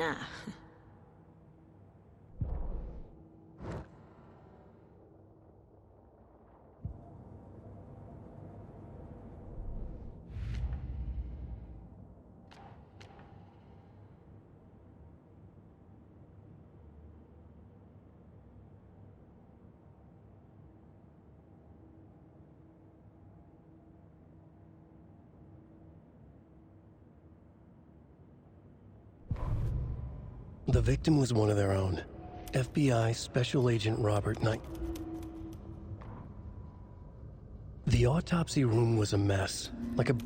Nah. The victim was one of their own. FBI Special Agent Robert Knight. The autopsy room was a mess, like a...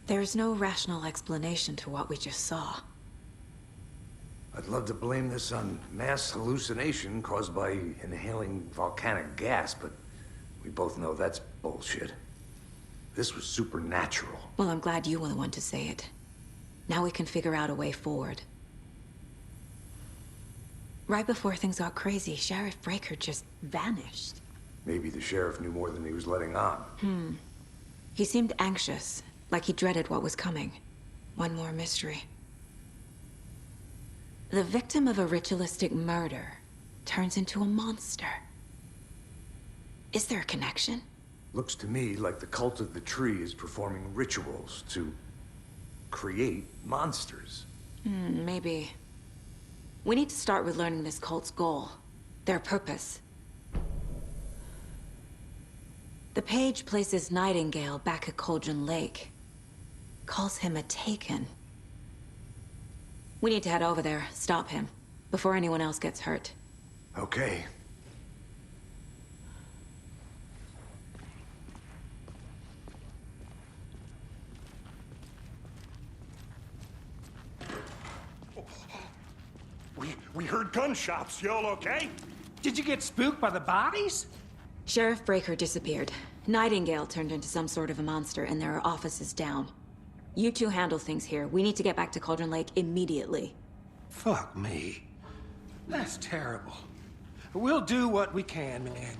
There's no rational explanation to what we just saw. I'd love to blame this on mass hallucination caused by inhaling volcanic gas, but we both know that's bullshit. This was supernatural. Well, I'm glad you were the one to say it. Now we can figure out a way forward. Right before things got crazy, Sheriff Breaker just vanished. Maybe the sheriff knew more than he was letting on. He seemed anxious, like he dreaded what was coming. One more mystery. The victim of a ritualistic murder turns into a monster. Is there a connection? Looks to me like the cult of the tree is performing rituals to create monsters. Maybe. We need to start with learning this cult's goal, their purpose. The page places Nightingale back at Cauldron Lake. Calls him a Taken. We need to head over there, stop him, before anyone else gets hurt. Okay. We heard gunshots. Y'all okay? Did you get spooked by the bodies? Sheriff Breaker disappeared. Nightingale turned into some sort of a monster, and there are offices down. You two handle things here. We need to get back to Cauldron Lake immediately. Fuck me. That's terrible. We'll do what we can, man.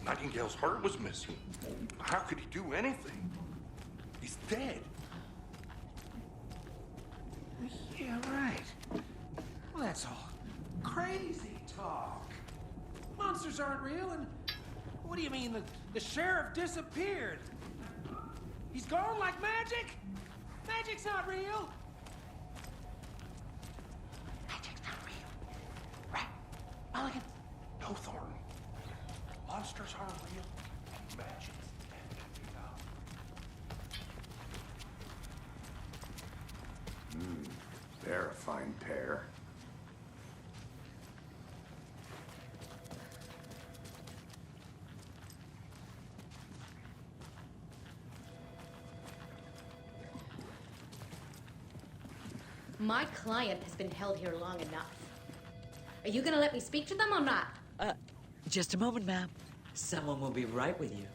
Nightingale's heart was missing. How could he do anything? He's dead. Yeah, right. Well, that's all crazy talk. Monsters aren't real, and what do you mean the sheriff disappeared? He's gone like magic? Magic's not real. Magic's not real. Right, Mulligan? No, Thornton. Monsters aren't real. Magic's They're a fine pair. My client has been held here long enough. Are you gonna let me speak to them or not? Just a moment, ma'am. Someone will be right with you.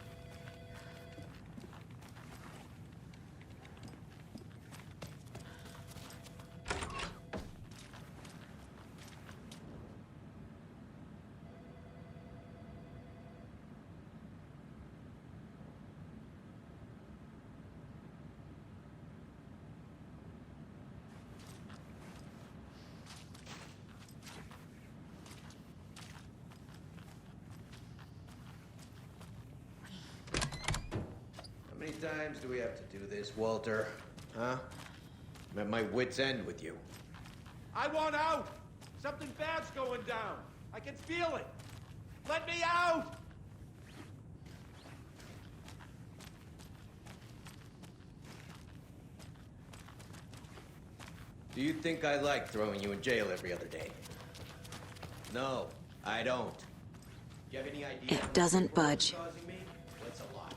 How many times do we have to do this, Walter? Huh? I'm at my wit's end with you. I want out! Something bad's going down. I can feel it. Let me out! Do you think I like throwing you in jail every other day? No, I don't. Do you have any idea? It doesn't budge. Causing me? That's a lot.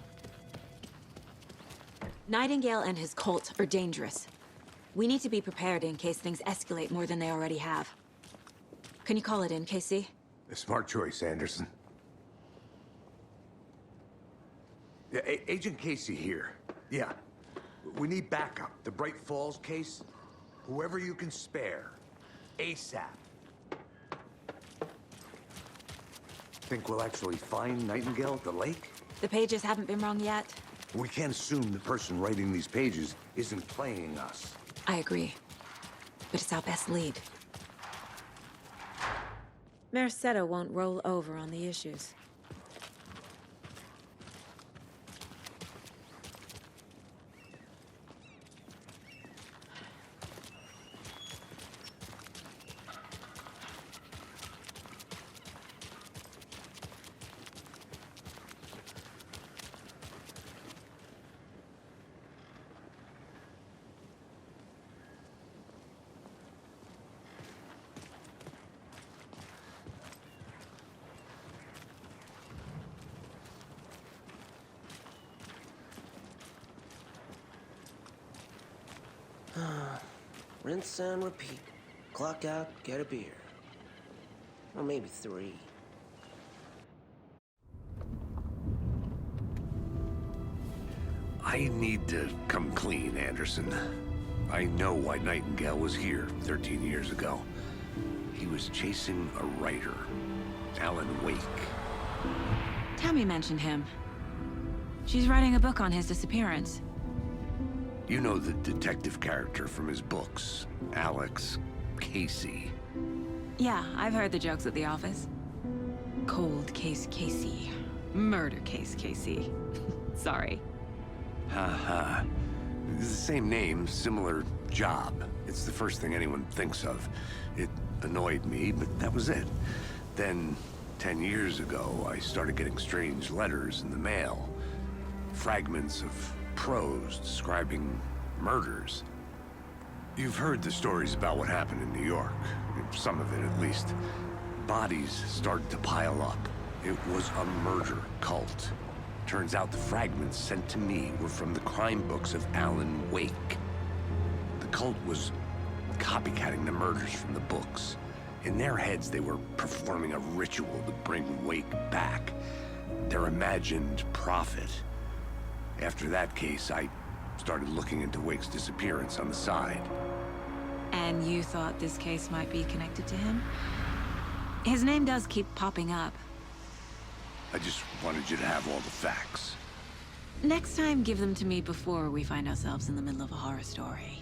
Nightingale and his cult are dangerous. We need to be prepared in case things escalate more than they already have. Can you call it in, Casey? A smart choice, Anderson. Yeah, Agent Casey here. Yeah. We need backup. The Bright Falls case? Whoever you can spare. ASAP. Think we'll actually find Nightingale at the lake? The pages haven't been wrong yet. We can't assume the person writing these pages isn't playing us. I agree. But it's our best lead. Mercado won't roll over on the issues. Rinse and repeat. Clock out, get a beer. Or maybe 3. I need to come clean, Anderson. I know why Nightingale was here 13 years ago. He was chasing a writer, Alan Wake. Tammy mentioned him. She's writing a book on his disappearance. You know the detective character from his books, Alex Casey. Yeah, I've heard the jokes at the office. Cold case Casey. Murder case Casey. Sorry. Ha. It's the same name, similar job. It's the first thing anyone thinks of. It annoyed me, but that was it. Then, 10 years ago, I started getting strange letters in the mail. Fragments of prose describing murders. You've heard the stories about what happened in New York. Some of it, at least. Bodies started to pile up. It was a murder cult. Turns out the fragments sent to me were from the crime books of Alan Wake. The cult was copycatting the murders from the books. In their heads, they were performing a ritual to bring Wake back. Their imagined prophet. After that case, I started looking into Wake's disappearance on the side. And you thought this case might be connected to him? His name does keep popping up. I just wanted you to have all the facts. Next time, give them to me before we find ourselves in the middle of a horror story.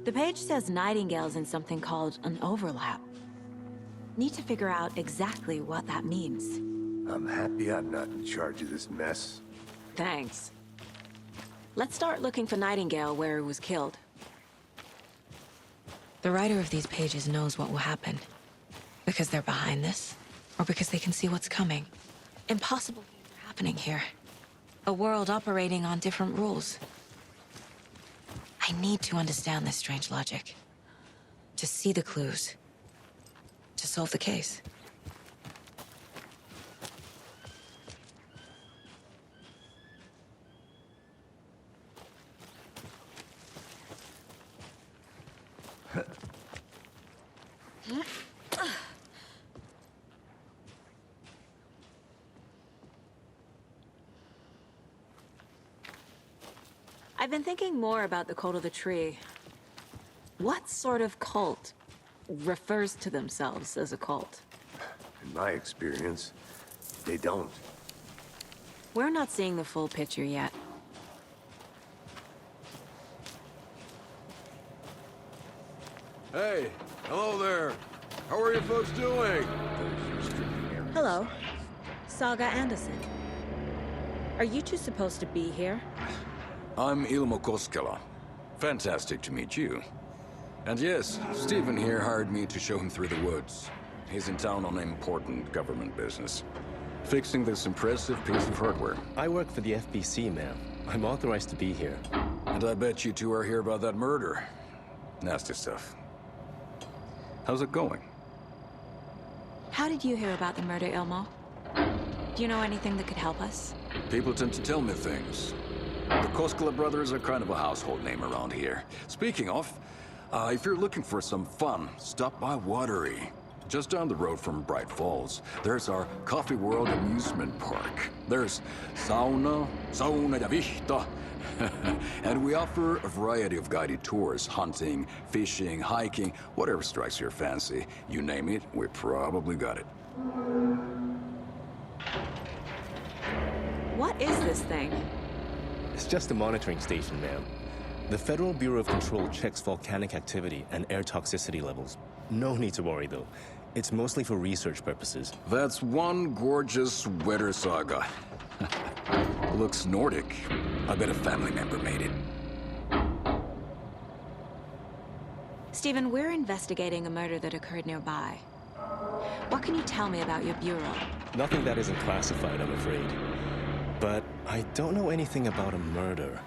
The page says Nightingale's in something called an overlap. Need to figure out exactly what that means. I'm happy I'm not in charge of this mess. Thanks. Let's start looking for Nightingale where he was killed. The writer of these pages knows what will happen. Because they're behind this, or because they can see what's coming. Impossible. happening here? A world operating on different rules. I need to understand this strange logic. To see the clues. To solve the case. I've been thinking more about the cult of the tree. What sort of cult refers to themselves as a cult? In my experience, they don't. We're not seeing the full picture yet. Hey, hello there. How are you folks doing? Hello. Saga Anderson. Are you two supposed to be here? I'm Ilmo Koskela. Fantastic to meet you. And yes, Stephen here hired me to show him through the woods. He's in town on important government business. Fixing this impressive piece of hardware. I work for the FBC, ma'am. I'm authorized to be here. And I bet you two are here about that murder. Nasty stuff. How's it going? How did you hear about the murder, Ilmo? Do you know anything that could help us? People tend to tell me things. The Koskela brothers are kind of a household name around here. Speaking of, if you're looking for some fun, stop by Watery. Just down the road from Bright Falls, there's our Coffee World amusement park. There's sauna ja vihta. And we offer a variety of guided tours, hunting, fishing, hiking, whatever strikes your fancy. You name it, we probably got it. What is this thing? It's just a monitoring station, ma'am. The Federal Bureau of Control checks volcanic activity and air toxicity levels. No need to worry, though. It's mostly for research purposes. That's one gorgeous weather saga. Looks Nordic. I bet a family member made it. Stephen, we're investigating a murder that occurred nearby. What can you tell me about your bureau? Nothing that isn't classified, I'm afraid. But I don't know anything about a murder.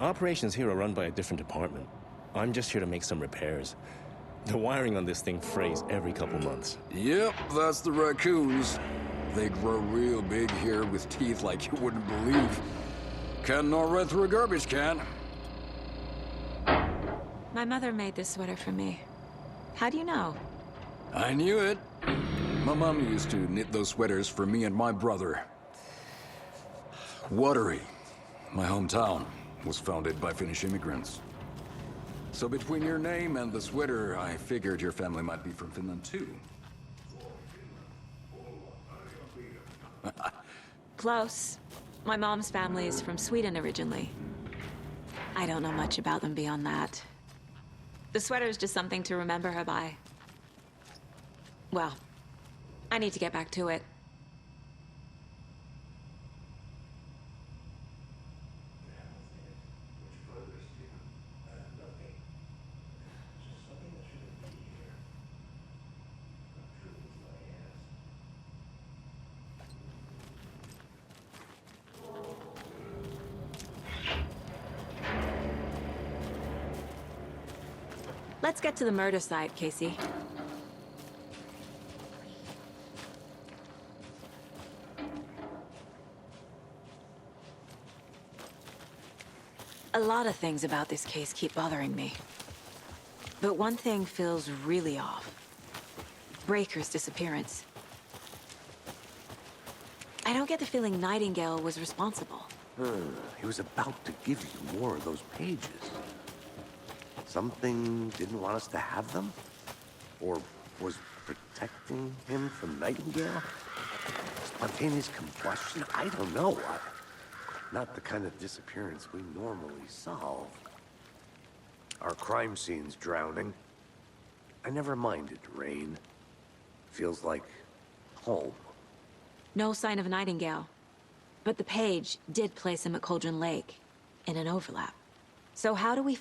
Operations here are run by a different department. I'm just here to make some repairs. The wiring on this thing frays every couple months. Yep, that's the raccoons. They grow real big here with teeth like you wouldn't believe. Can't gnaw right through a garbage can. My mother made this sweater for me. How do you know? I knew it. My mom used to knit those sweaters for me and my brother. Watery, my hometown, was founded by Finnish immigrants. So between your name and the sweater, I figured your family might be from Finland too. Close. My mom's family is from Sweden originally. I don't know much about them beyond that. The sweater is just something to remember her by. Well, I need to get back to it. Let's get to the murder site, Casey. A lot of things about this case keep bothering me. But one thing feels really off. Breaker's disappearance. I don't get the feeling Nightingale was responsible. He was about to give you more of those pages. Something didn't want us to have them? Or was protecting him from Nightingale? Spontaneous combustion? I don't know. Not the kind of disappearance we normally solve. Our crime scene's drowning. I never minded rain. Feels like home. No sign of Nightingale. But the page did place him at Cauldron Lake, in an overlap. So how do we